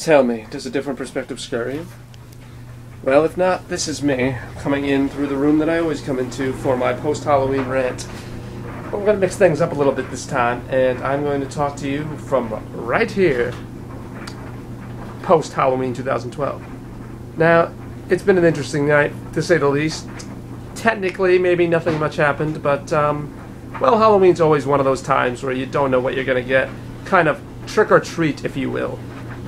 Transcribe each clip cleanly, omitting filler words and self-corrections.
Tell me, does a different perspective scare you? Well, if not, this is me, coming in through the room that I always come into for my Post Halloween Rant. But we're going to mix things up a little bit this time, and I'm going to talk to you from right here, Post Halloween 2012. Now, it's been an interesting night, to say the least. Technically, maybe nothing much happened, but, well, Halloween's always one of those times where you don't know what you're going to get. Kind of trick or treat, if you will.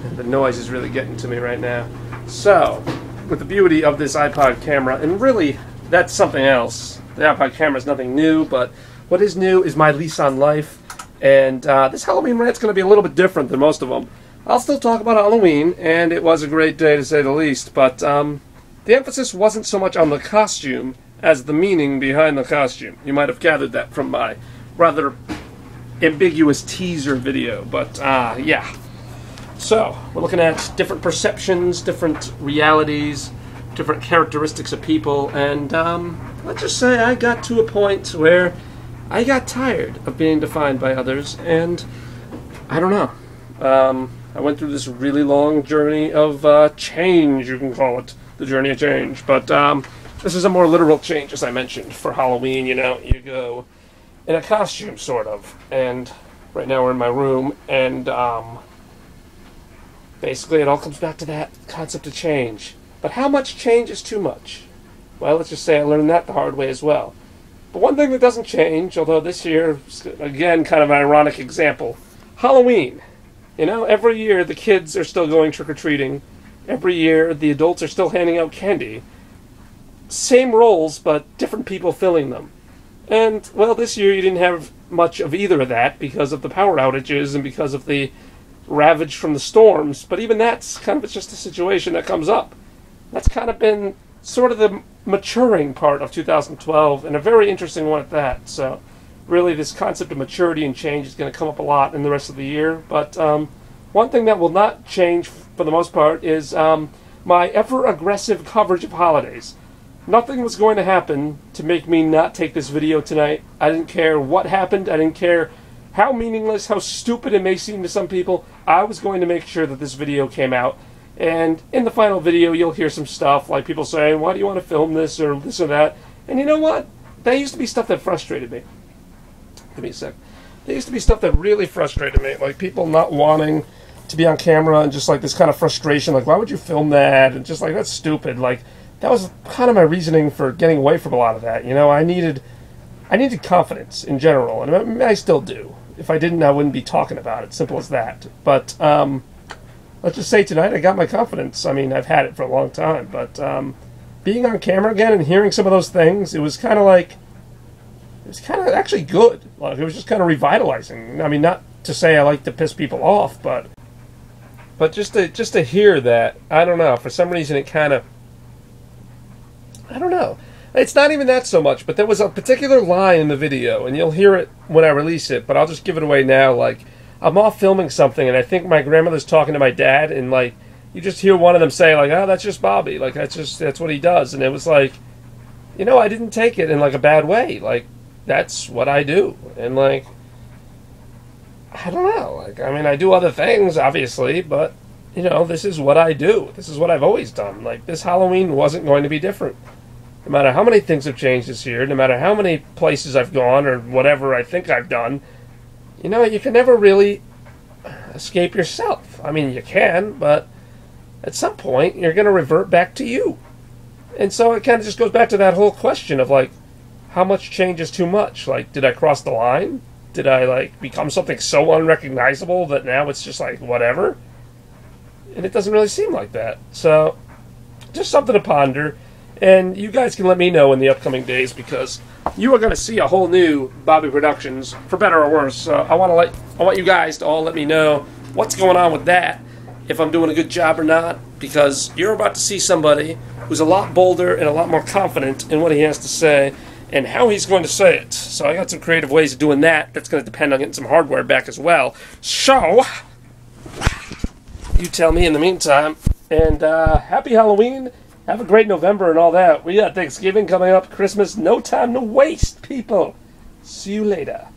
And the noise is really getting to me right now. So, with the beauty of this iPod camera, and really, that's something else. The iPod camera is nothing new, but what is new is my lease on life. And this Halloween rant's going to be a little bit different than most of them. I'll still talk about Halloween, and it was a great day to say the least, but the emphasis wasn't so much on the costume as the meaning behind the costume. You might have gathered that from my rather ambiguous teaser video, but yeah. So, we're looking at different perceptions, different realities, different characteristics of people, and let's just say I got to a point where I got tired of being defined by others, and I don't know. I went through this really long journey of change, you can call it, the journey of change, but this is a more literal change, as I mentioned. For Halloween, you know, you go in a costume, sort of, and right now we're in my room, and basically, it all comes back to that concept of change. But how much change is too much? Well, let's just say I learned that the hard way as well. But one thing that doesn't change, although this year, again, kind of an ironic example, Halloween. You know, every year the kids are still going trick-or-treating. Every year the adults are still handing out candy. Same roles, but different people filling them. And, well, this year you didn't have much of either of that because of the power outages and because of the ravaged from the storms, but even that's kind of just a situation that comes up. That's kind of been sort of the maturing part of 2012, and a very interesting one at that. So really this concept of maturity and change is going to come up a lot in the rest of the year, but one thing that will not change for the most part is my ever-aggressive coverage of holidays. Nothing was going to happen to make me not take this video tonight. I didn't care what happened. I didn't care how meaningless, how stupid it may seem to some people. I was going to make sure that this video came out. And in the final video, you'll hear some stuff like people saying, why do you want to film this or that? And you know what? That used to be stuff that frustrated me. Give me a sec. There used to be stuff that really frustrated me. Like people not wanting to be on camera and just like this kind of frustration. Like, why would you film that? And just like, that's stupid. Like, that was kind of my reasoning for getting away from a lot of that. You know, I needed confidence in general. And I still do. If I didn't, I wouldn't be talking about it. Simple as that. But let's just say tonight I got my confidence. I mean, I've had it for a long time. But being on camera again and hearing some of those things, it was kind of like, it was kind of actually good. Like, it was just kind of revitalizing. I mean, not to say I like to piss people off, but just to hear that, I don't know. For some reason, it kind of, I don't know. It's not even that so much, but there was a particular line in the video, and you'll hear it when I release it, but I'll just give it away now. Like, I'm off filming something, and I think my grandmother's talking to my dad, and, like, you just hear one of them say, like, oh, that's just Bobby. Like, that's what he does. And it was like, you know, I didn't take it in, like, a bad way. Like, that's what I do. And, like, I don't know. Like, I mean, I do other things, obviously, but, you know, this is what I do. This is what I've always done. Like, this Halloween wasn't going to be different. No matter how many things have changed this year, no matter how many places I've gone or whatever I think I've done, you know, you can never really escape yourself. I mean, you can, but at some point, you're going to revert back to you. And so it kind of just goes back to that whole question of, like, how much change is too much? Like, did I cross the line? Did I, like, become something so unrecognizable that now it's just, like, whatever? And it doesn't really seem like that. So, just something to ponder. And you guys can let me know in the upcoming days because you are going to see a whole new Bobby Productions, for better or worse. So I want you guys to all let me know what's going on with that, if I'm doing a good job or not, because you're about to see somebody who's a lot bolder and a lot more confident in what he has to say and how he's going to say it. So I got some creative ways of doing that. That's going to depend on getting some hardware back as well. So you tell me in the meantime. And happy Halloween. Have a great November and all that. We got Thanksgiving coming up, Christmas. No time to waste, people. See you later.